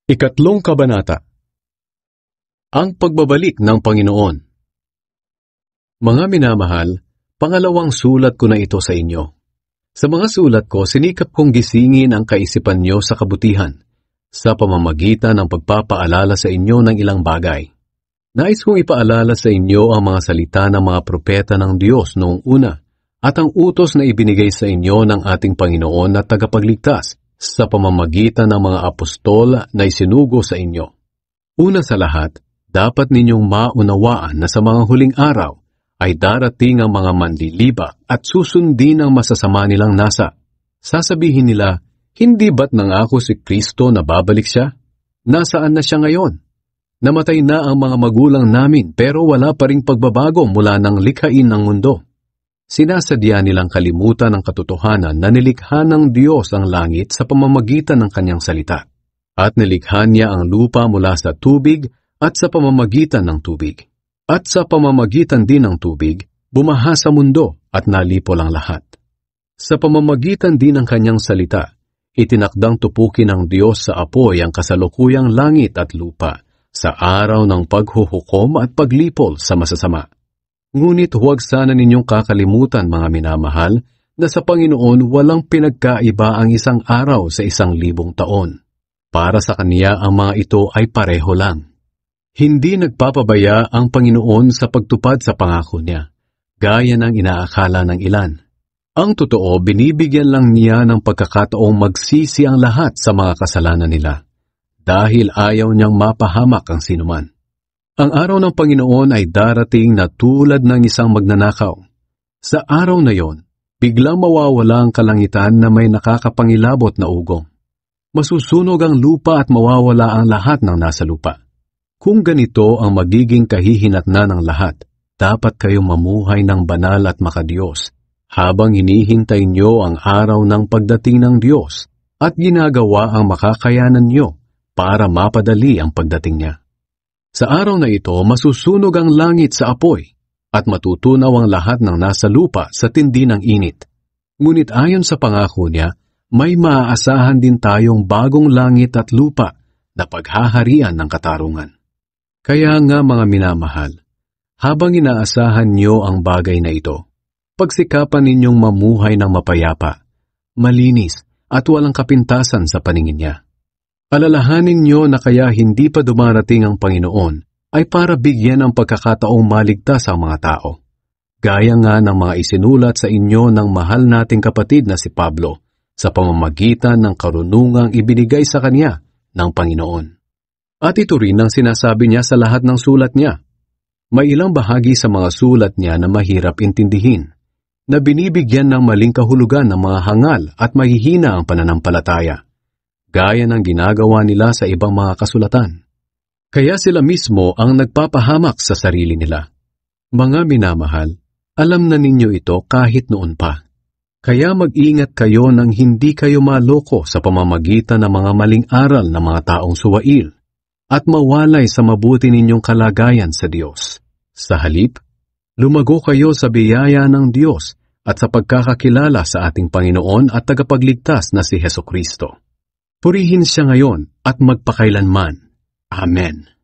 Ikatlong kabanata. Ang pagbabalik ng Panginoon. Mga minamahal, pangalawang sulat ko na ito sa inyo. Sa mga sulat ko, sinikap kong gisingin ang kaisipan nyo sa kabutihan, sa pamamagitan ng pagpapaalala sa inyo ng ilang bagay. Nais kong ipaalala sa inyo ang mga salita ng mga propeta ng Diyos noong una, at ang utos na ibinigay sa inyo ng ating Panginoon na tagapagligtas, sa pamamagitan ng mga apostol na isinugo sa inyo. Una sa lahat, dapat ninyong maunawaan na sa mga huling araw ay darating ang mga manliliba at susundin ang masasama nilang nasa. Sasabihin nila, hindi ba't nangako si Kristo na babalik siya? Nasaan na siya ngayon? Namatay na ang mga magulang namin pero wala pa ring pagbabago mula ng likhain ng mundo. Sinasadya nilang kalimutan ang katotohanan na nilikha ng Diyos ang langit sa pamamagitan ng kanyang salita, at nilikha niya ang lupa mula sa tubig at sa pamamagitan ng tubig. At sa pamamagitan din ng tubig, bumaha sa mundo at nalipol ang lahat. Sa pamamagitan din ng kanyang salita, itinakdang tupukin ng Diyos sa apoy ang kasalukuyang langit at lupa sa araw ng paghuhukom at paglipol sa masasama. Ngunit huwag sana ninyong kakalimutan, mga minamahal, na sa Panginoon walang pinagkaiba ang isang araw sa 1,000 taon. Para sa Kanya ang mga ito ay pareho lang. Hindi nagpapabaya ang Panginoon sa pagtupad sa pangako niya, gaya ng inaakala ng ilan. Ang totoo, binibigyan lang niya ng pagkakataong magsisi ang lahat sa mga kasalanan nila, dahil ayaw niyang mapahamak ang sinuman. Ang araw ng Panginoon ay darating na tulad ng isang magnanakaw. Sa araw na yon, biglang mawawala ang kalangitan na may nakakapangilabot na ugong. Masusunog ang lupa at mawawala ang lahat ng nasa lupa. Kung ganito ang magiging kahihinatnan ng lahat, dapat kayong mamuhay ng banal at makadiyos, habang hinihintay nyo ang araw ng pagdating ng Diyos at ginagawa ang makakayanan nyo para mapadali ang pagdating niya. Sa araw na ito, masusunog ang langit sa apoy at matutunaw ang lahat ng nasa lupa sa tindi ng init. Ngunit ayon sa pangako niya, may maaasahan din tayong bagong langit at lupa na paghaharian ng katarungan. Kaya nga, mga minamahal, habang inaasahan niyo ang bagay na ito, pagsikapan ninyong mamuhay ng mapayapa, malinis at walang kapintasan sa paningin niya. Alalahanin niyo na kaya hindi pa dumarating ang Panginoon ay para bigyan ng pagkakataong maligtas ang mga tao. Gaya nga ng mga isinulat sa inyo ng mahal nating kapatid na si Pablo sa pamamagitan ng karunungang ibinigay sa kanya ng Panginoon. At ito rin ang sinasabi niya sa lahat ng sulat niya. May ilang bahagi sa mga sulat niya na mahirap intindihin, na binibigyan ng maling kahulugan ng mga hangal at mahihina ang pananampalataya, gaya ng ginagawa nila sa ibang mga kasulatan. Kaya sila mismo ang nagpapahamak sa sarili nila. Mga minamahal, alam na ninyo ito kahit noon pa. Kaya mag-ingat kayo nang hindi kayo maloko sa pamamagitan ng mga maling aral ng mga taong suwail at mawalay sa mabuti ninyong kalagayan sa Diyos. Sa halip, lumago kayo sa biyaya ng Diyos at sa pagkakakilala sa ating Panginoon at tagapagligtas na si Hesukristo. Purihin siya ngayon at magpakailanman. Amen.